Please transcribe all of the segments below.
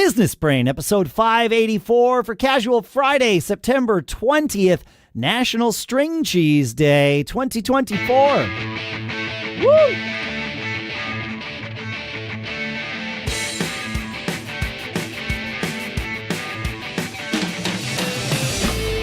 Business Brain, episode 584 for Casual Friday, September 20th, National String Cheese Day 2024. Woo!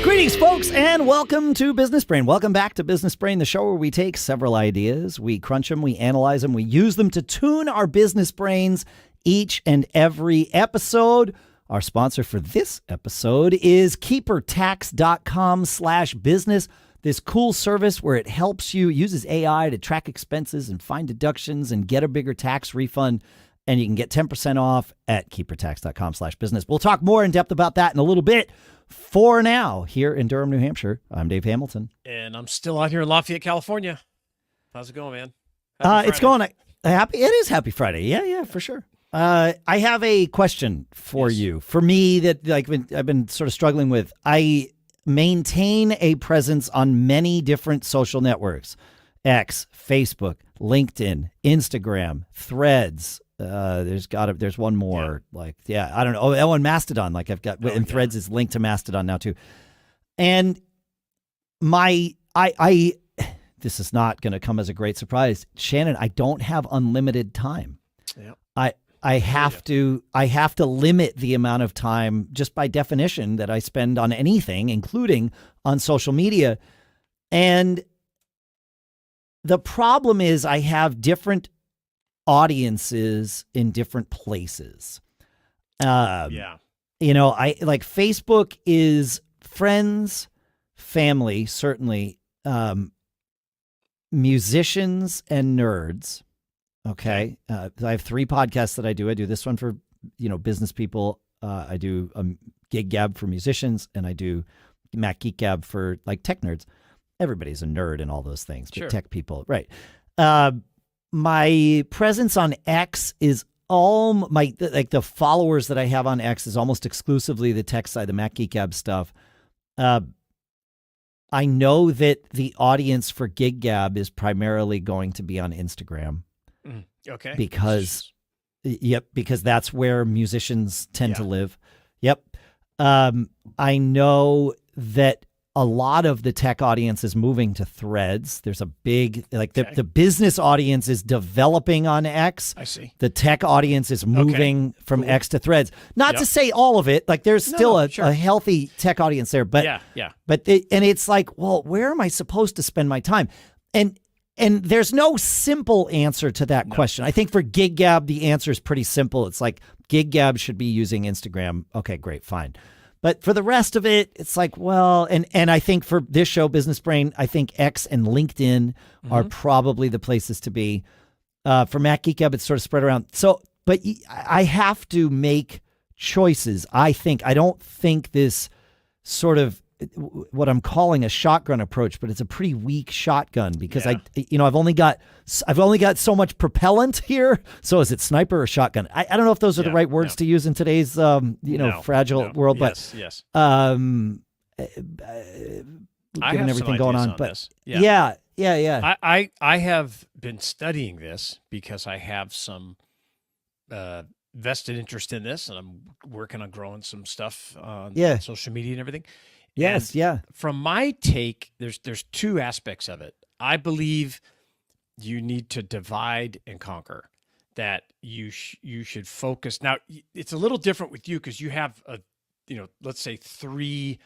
Greetings, folks, and welcome to Business Brain. Welcome back to Business Brain, the show where we take several ideas, we crunch them, we analyze them, we use them to tune our business brains each and every episode. Our sponsor for this episode is keepertax.com/business. This cool service where it helps you, uses AI to track expenses and find deductions and get a bigger tax refund. And you can get 10% off at keepertax.com/business. We'll talk more in depth about that in a little bit. For now, here in Durham, New Hampshire, I'm Dave Hamilton. And I'm still out here in Lafayette, California. How's it going, man? It's going happy. It is Happy Friday. Yeah, for sure. I have a question for you. For me, that I've been sort of struggling with. I maintain a presence on many different social networks: X, Facebook, LinkedIn, Instagram, Threads. There's one more. I don't know. Oh, and Mastodon. Threads is linked to Mastodon now too. And this is not going to come as a great surprise, Shannon. I don't have unlimited time. Yep. I have to limit the amount of time just by definition that I spend on anything, including on social media. And the problem is I have different audiences in different places. Facebook is friends, family, certainly, musicians and nerds. Okay. I have 3 podcasts that I do. I do this one for, business people. I do Gig Gab for musicians, and I do Mac Geek Gab for tech nerds. Everybody's a nerd in all those things, but tech people. Right. My presence on X is the followers that I have on X is almost exclusively the tech side, the Mac Geek Gab stuff. I know that the audience for Gig Gab is primarily going to be on Instagram. Okay. Because that's where musicians tend to live. Yep. I know that a lot of the tech audience is moving to Threads. There's a big, the business audience is developing on X. I see. The tech audience is moving from X to Threads. Not to say all of it. There's still a healthy tech audience there. But it's where am I supposed to spend my time? And there's no simple answer to that question. I think for Gig Gab, the answer is pretty simple. It's Gig Gab should be using Instagram. Okay, great, fine. But for the rest of it, it's and I think for this show, Business Brain, I think X and LinkedIn are probably the places to be. For Mac Geek Gab, it's sort of spread around. So, but I have to make choices. I don't think this sort of what I'm calling a shotgun approach, but it's a pretty weak shotgun because I've only got so much propellant here. So is it sniper or shotgun? I don't know if those are the right words to use in today's fragile world, but yes. Given everything going on, but this. Yeah. I have been studying this because I have some vested interest in this, and I'm working on growing some stuff on social media and everything. Yes, From my take, there's 2 aspects of it. I believe you need to divide and conquer. That you should focus. Now, it's a little different with you because you have let's say 3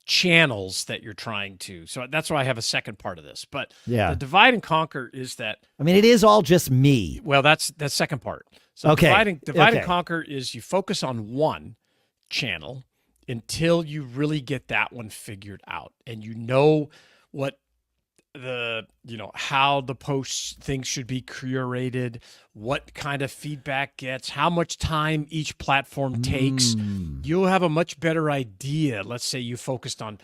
channels that you're trying to. So that's why I have a second part of this. But the divide and conquer is that. I mean, it is all just me. Well, that's the second part. So divide and conquer is you focus on one channel until you really get that one figured out, and what how the posts things should be curated, what kind of feedback gets, how much time each platform takes. You'll have a much better idea. Let's say you focused on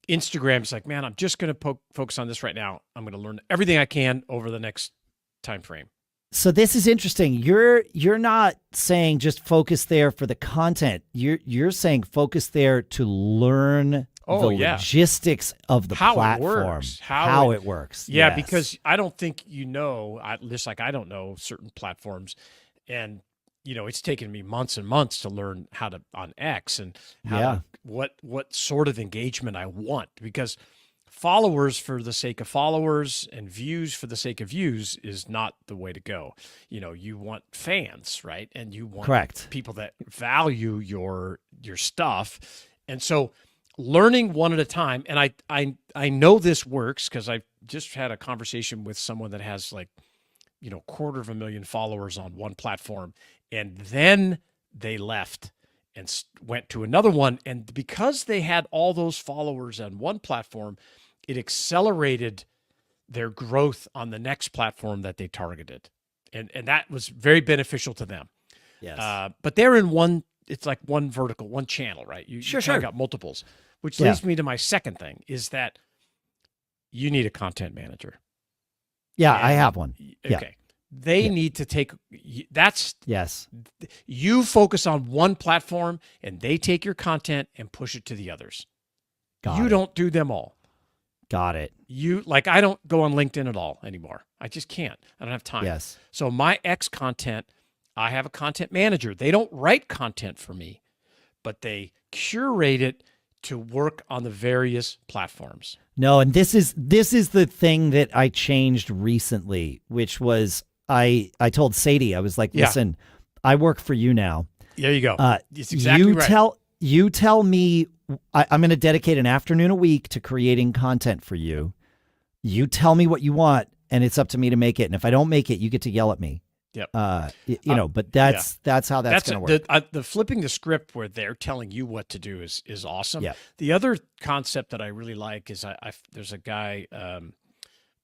Instagram. It's man, I'm just going to focus on this right now. I'm going to learn everything I can over the next time frame. So this is interesting. You're not saying just focus there for the content. You're saying focus there to learn logistics of the platform, how it works. Yeah, because I don't think at least I don't know certain platforms, and it's taken me months and months to learn how to on X and what sort of engagement I want, because followers for the sake of followers and views for the sake of views is not the way to go. You want fans, right? And you want people that value your stuff. And so learning one at a time, and I know this works because I just had a conversation with someone that has 250,000 followers on one platform, and then they left and went to another one. And because they had all those followers on one platform, it accelerated their growth on the next platform that they targeted. And that was very beneficial to them. Yes. But they're in it's like one vertical, one channel, right? You got multiples, which leads me to my second thing is that you need a content manager. Yeah, I have one. Okay. They need to take yes. You focus on one platform and they take your content and push it to the others. You don't do them all. Got it. I don't go on LinkedIn at all anymore. I just can't. I don't have time. Yes. So my X content, I have a content manager. They don't write content for me, but they curate it to work on the various platforms. No, and this is the thing that I changed recently, which was I told Sadie, I was like, listen, I work for you now. There you go. It's exactly right. You tell me I'm going to dedicate an afternoon a week to creating content for you. You tell me what you want, and it's up to me to make it. And if I don't make it, you get to yell at me. Yep. But that's how that's going to work. The flipping the script where they're telling you what to do is awesome. Yeah. The other concept that I really like is there's a guy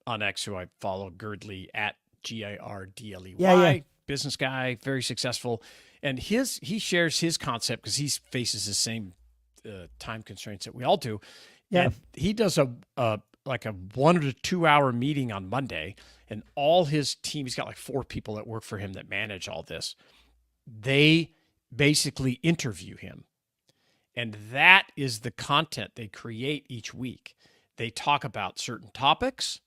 on X who I follow, Girdley, at Girdley, business guy, very successful. And he shares his concept because he faces the same time constraints that we all do. Yeah. And he does a 1 to 2 hour meeting on Monday, and all his team, he's got like 4 people that work for him that manage all this. They basically interview him. And that is the content they create each week. They talk about certain topics.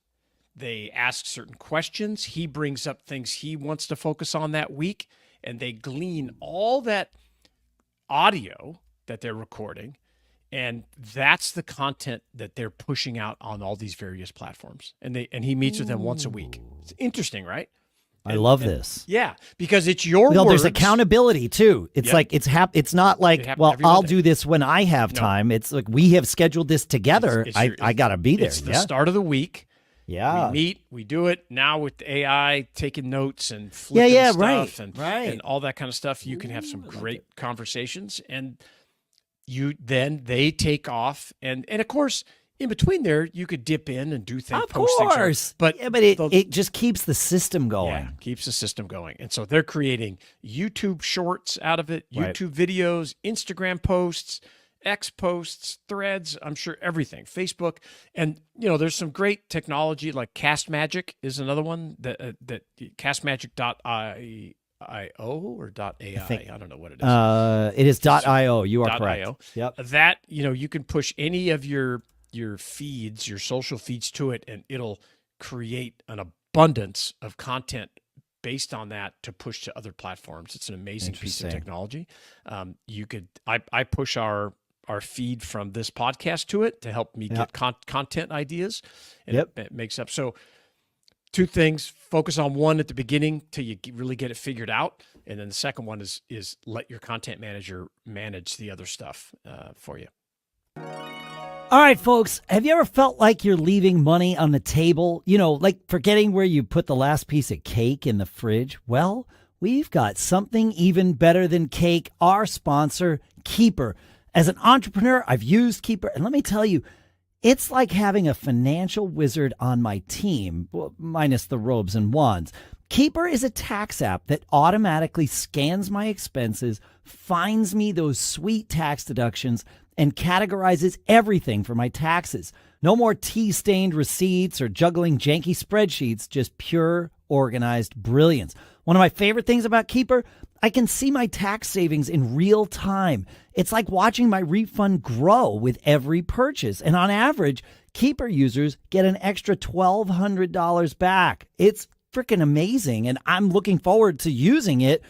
They ask certain questions. He brings up things he wants to focus on that week, and they glean all that audio that they're recording. And that's the content that they're pushing out on all these various platforms. And he meets with them once a week. It's interesting, right? I love this. Yeah, because it's your words. There's accountability too. It's like it's not like, well, I'll do this when I have time. It's like we have scheduled this together. I got to be there. It's the start of the week. Yeah. We meet, we do it. Now with the AI, taking notes and flipping stuff and all that kind of stuff, you can have some great conversations. And they take off. And of course, in between there, you could dip in and do things. Of course. But it just keeps the system going. Yeah, keeps the system going. And so they're creating YouTube shorts out of it, YouTube videos, Instagram posts, X posts, threads, I'm sure everything, Facebook. And, there's some great technology like CastMagic is another one that CastMagic.io or .ai. I don't know what it is. It is .io. You are correct. .io. Yep. That, you can push any of your feeds, your social feeds to it, and it'll create an abundance of content based on that to push to other platforms. It's an amazing piece of technology. I push our feed from this podcast to it to help me get content ideas, and it makes up. So 2 things: focus on one at the beginning till you really get it figured out, and then the second one is let your content manager manage the other stuff for you. All right, folks, have you ever felt like you're leaving money on the table? Like forgetting where you put the last piece of cake in the fridge? Well, we've got something even better than cake, our sponsor, Keeper. As an entrepreneur, I've used Keeper, and let me tell you, it's like having a financial wizard on my team, minus the robes and wands. Keeper is a tax app that automatically scans my expenses, finds me those sweet tax deductions, and categorizes everything for my taxes. No more tea-stained receipts or juggling janky spreadsheets, just pure, organized brilliance. One of my favorite things about Keeper, I can see my tax savings in real time. It's like watching my refund grow with every purchase. And on average, Keeper users get an extra $1,200 back. It's freaking amazing, and I'm looking forward to using it.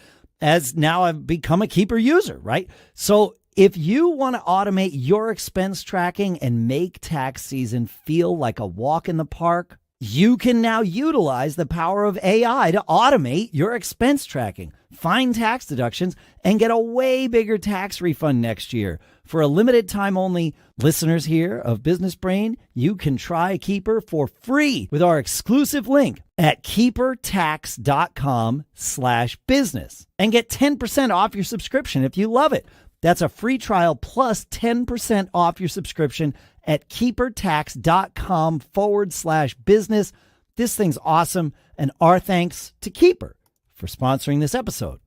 as now I've become a Keeper user, right? So if you want to automate your expense tracking and make tax season feel like a walk in the park, you can now utilize the power of AI to automate your expense tracking, find tax deductions, and get a way bigger tax refund next year. For a limited time only, listeners here of Business Brain, you can try Keeper for free with our exclusive link at keepertax.com/business and get 10% off your subscription if you love it. That's a free trial plus 10% off your subscription at keepertax.com/business. This thing's awesome. And our thanks to Keeper for sponsoring this episode.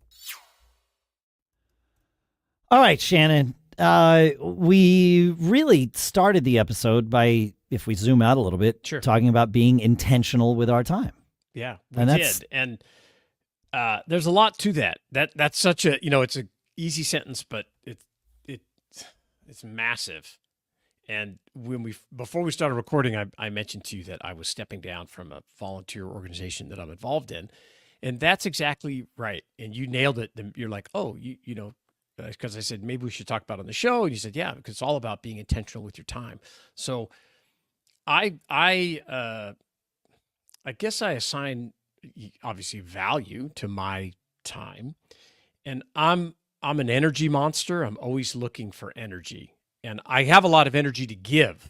All right, Shannon. We really started the episode by, if we zoom out a little bit, talking about being intentional with our time. Yeah, we did. And there's a lot to that. That's such a, it's a easy sentence, but it's massive. And before we started recording, I mentioned to you that I was stepping down from a volunteer organization that I'm involved in, and that's exactly right. And you nailed it. You're like, oh, because I said maybe we should talk about it on the show, and you said, yeah, because it's all about being intentional with your time. So I guess I assign obviously value to my time, and I'm an energy monster. I'm always looking for energy. And I have a lot of energy to give,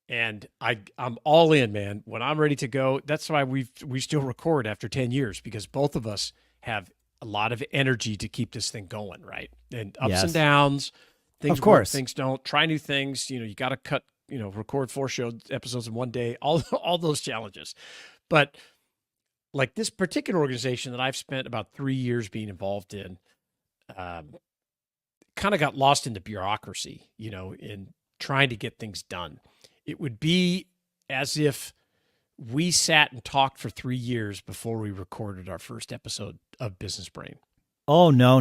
and I'm all in, man. When I'm ready to go, that's why we still record after 10 years, because both of us have a lot of energy to keep this thing going, right? And ups and downs, things work, things don't. Try new things. You got to cut, record 4 episodes in one day. All those challenges, but like this particular organization that I've spent about 3 years being involved in. Kind of got lost in the bureaucracy, in trying to get things done. It would be as if we sat and talked for 3 years before we recorded our first episode of Business Brain. Oh, no.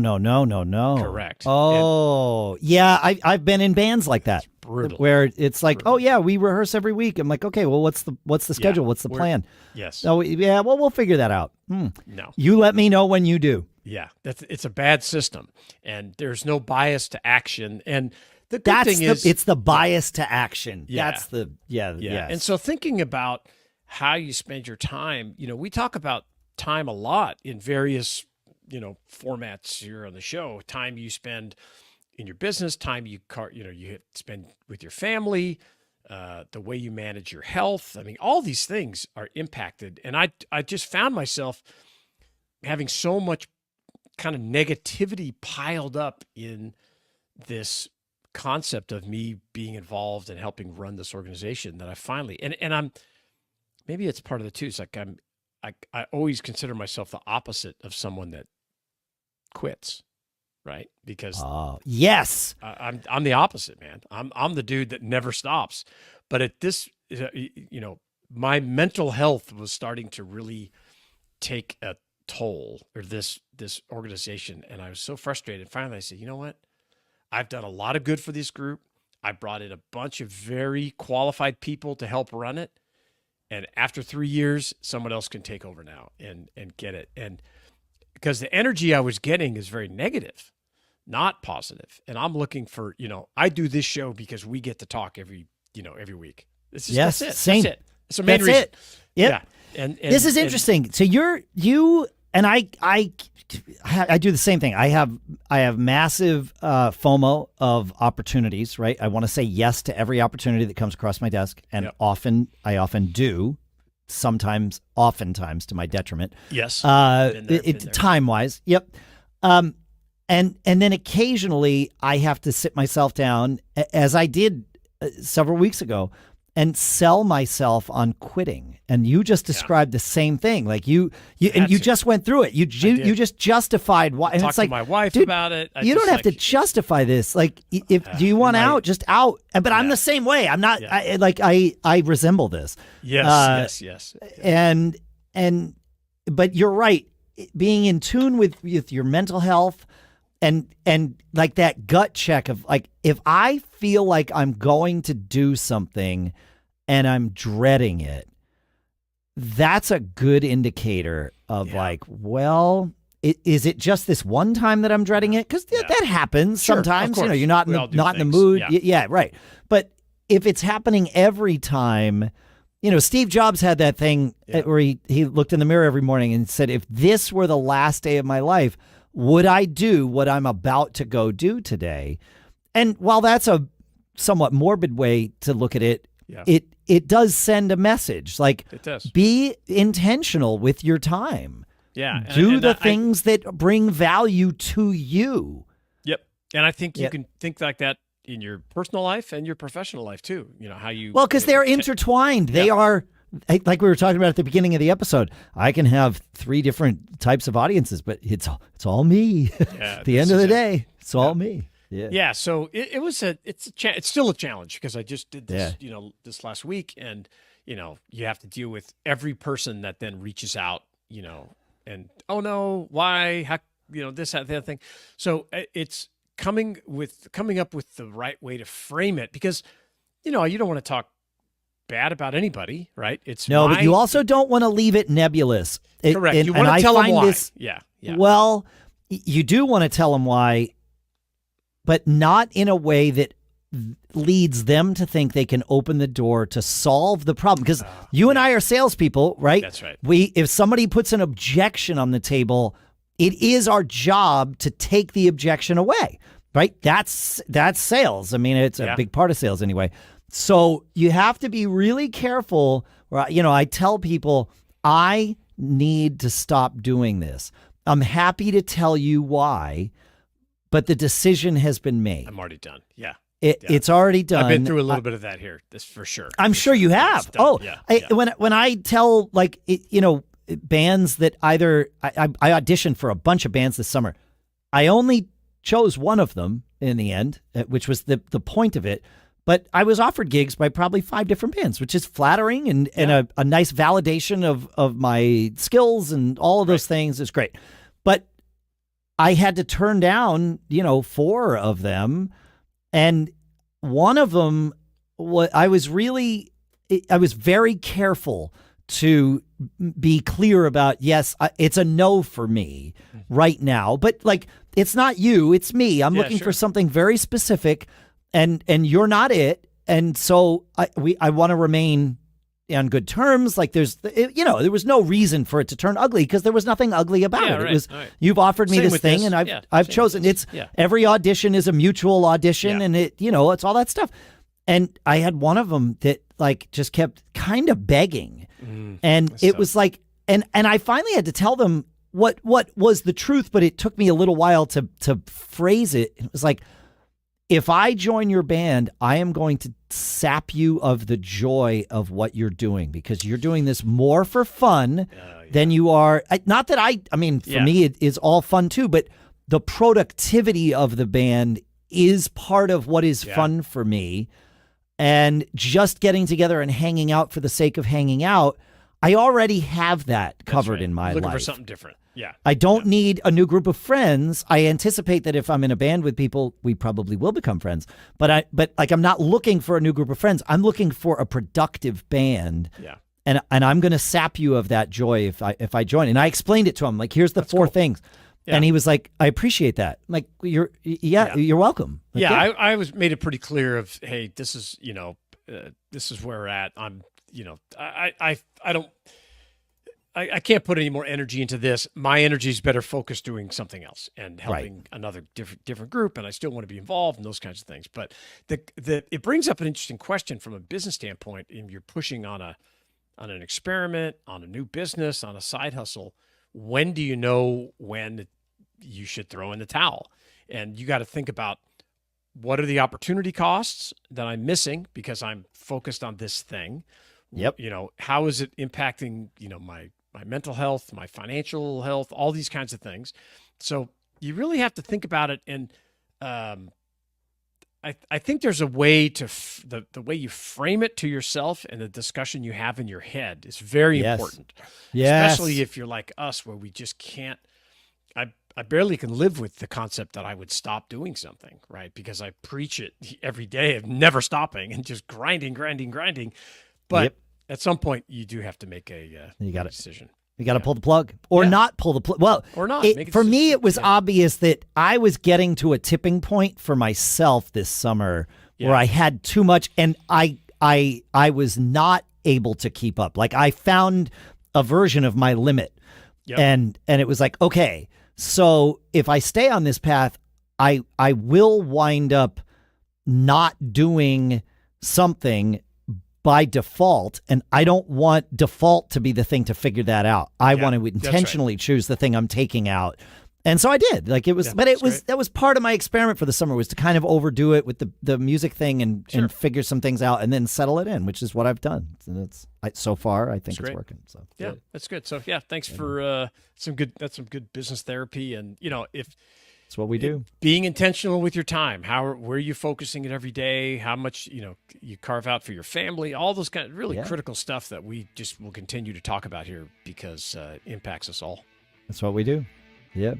Correct. Oh, yeah. I've been in bands like that. It's brutal. Where it's like, oh yeah, we rehearse every week. I'm like, okay, well, what's the schedule? What's the plan? Yes. Oh, yeah, well, we'll figure that out. No. You let me know when you do. Yeah, it's a bad system, and there's no bias to action. And the good thing is, it's the bias to action. Yeah. That's the Yes. And so thinking about how you spend your time, we talk about time a lot in various, formats here on the show. Time you spend in your business, time you spend with your family, the way you manage your health. I mean, all these things are impacted, and I just found myself having so much kind of negativity piled up in this concept of me being involved and helping run this organization that I finally, and I'm, maybe it's part of the two. It's like I always consider myself the opposite of someone that quits, right? Because yes, I'm the opposite, man. I'm the dude that never stops. But at this, my mental health was starting to really take a toll, or this organization, and I was so frustrated. Finally, I said, you know what? I've done a lot of good for this group. I brought in a bunch of very qualified people to help run it, and after 3 years, someone else can take over now and get it. And because the energy I was getting is very negative, not positive, and I'm looking for, I do this show because we get to talk every week. That's it. Same. That's it. It's the main reason. It. Yep. Yeah. And this is interesting. So you and I do the same thing. I have massive FOMO of opportunities, right? I want to say yes to every opportunity that comes across my desk, and I often do. Oftentimes to my detriment. Yes. Time-wise. Yep. And then occasionally I have to sit myself down, as I did several weeks ago, and sell myself on quitting. And you just described the same thing. Like you just went through it. You just justified why. And Talked it's like, to my wife dude, about it. You don't have to justify this. Like, do you want out? Just out. But I'm the same way. I'm not. I resemble this. Yes. But you're right. Being in tune with your mental health. And like that gut check of like, if I feel like I'm going to do something and I'm dreading it, that's a good indicator of like, well, is it just this one time that I'm dreading it? Because that happens sometimes. You know, you're not in the mood. Yeah, right. But if it's happening every time, you know, Steve Jobs had that thing where he looked in the mirror every morning and said, if this were the last day of my life, would I do what I'm about to go do today? And while that's a somewhat morbid way to look at it, it does send a message. Like, it does. Be intentional with your time. Yeah. Do the things that bring value to you. Yep. And I think you can think like that in your personal life and your professional life too. You know, how you... Well, because they're intertwined. They are, like we were talking about at the beginning of the episode, I can have 3 different types of audiences, but it's all me. At the end of the day, it's all me. Yeah. Yeah. So it's still a challenge because I just did this, you know, this last week, and, you know, you have to deal with every person that then reaches out, you know, and, oh no, why, how, you know, this, that, the other thing. So it's coming up with the right way to frame it, because, you know, you don't want to talk bad about anybody, right? But you also don't want to leave it nebulous. Correct. You want to tell them why. Yeah. Well, you do want to tell them why, but not in a way that leads them to think they can open the door to solve the problem. Because you and I are salespeople, right? That's right. If somebody puts an objection on the table, it is our job to take the objection away, right? That's sales. I mean, it's a big part of sales anyway. So you have to be really careful. You know, I tell people, I need to stop doing this. I'm happy to tell you why, but the decision has been made. I'm already done. Yeah. It's already done. I've been through a little bit of that here. This for sure. I'm sure you have. When I tell, like, you know, bands that either I auditioned for a bunch of bands this summer. I only chose one of them in the end, which was the point of it. But I was offered gigs by probably 5 different bands, which is flattering and a nice validation of my skills and all of those things. It's great. But I had to turn down, you know, 4 of them. And one of them, I was very careful to be clear about, yes, it's a no for me right now. But, like, it's not you, it's me. I'm looking for something very specific, and you're not it. And so I want to remain on good terms. Like, there was no reason for it to turn ugly because there was nothing ugly about it. Right, it was, you've offered me this thing, and I've chosen. Every audition is a mutual audition, and it's all that stuff. And I had one of them that, like, just kept kind of begging, and it was like, and I finally had to tell them what was the truth, but it took me a little while to phrase it. It was like, if I join your band, I am going to sap you of the joy of what you're doing, because you're doing this more for fun than you are. Not that I mean, for me, it is all fun too, but the productivity of the band is part of what is fun for me. And just getting together and hanging out for the sake of hanging out, I already have that covered in my life. Looking for something different. Yeah. I don't need a new group of friends. I anticipate that if I'm in a band with people, we probably will become friends. But I'm not looking for a new group of friends. I'm looking for a productive band. Yeah. And I'm going to sap you of that joy if I join. And I explained it to him. Like, here's the 4 things. Yeah. And he was like, I appreciate that. I'm like, you're welcome. Like, I was made it pretty clear of, hey, this is, you know, this is where we're at. I'm, you know, I can't put any more energy into this. My energy is better focused doing something else and helping another different group. And I still want to be involved in those kinds of things. But it brings up an interesting question from a business standpoint. And you're pushing on an experiment, on a new business, on a side hustle. When do you know when you should throw in the towel? And you got to think about, what are the opportunity costs that I'm missing because I'm focused on this thing? Yep. You know, how is it impacting, you know, my mental health, my financial health, all these kinds of things. So you really have to think about it. And I think there's a way to the way you frame it to yourself and the discussion you have in your head is very important. Yes. Especially if you're like us, where we just can't. I barely can live with the concept that I would stop doing something, right? Because I preach it every day of never stopping and just grinding. But at some point, you do have to make a decision. You got to pull the plug or not pull the plug. Well, or not. For me, it was obvious that I was getting to a tipping point for myself this summer where I had too much, and I was not able to keep up. Like I found a version of my limit, and it was like, okay, so if I stay on this path, I will wind up not doing something by default, and I don't want default to be the thing to figure that out. I want to intentionally choose the thing I'm taking out. And so I did. Like it was, but that was part of my experiment for the summer, was to kind of overdo it with the music thing and figure some things out and then settle it in, which is what I've done. And so far I think it's working. So yeah, that's good. So thanks for some good business therapy. And if it's what we do, being intentional with your time, where are you focusing it every day, how much you carve out for your family, all those kind of really critical stuff that we just will continue to talk about here because it impacts us all. That's what we do. Yeah.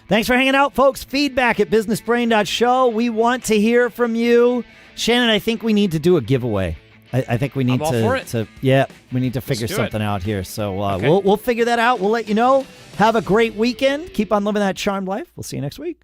Thanks for hanging out, folks. Feedback at businessbrain.show. We want to hear from you. Shannon, I think we need to do a giveaway. I think we need we need to figure something out here. So we'll figure that out. We'll let you know. Have a great weekend. Keep on living that charmed life. We'll see you next week.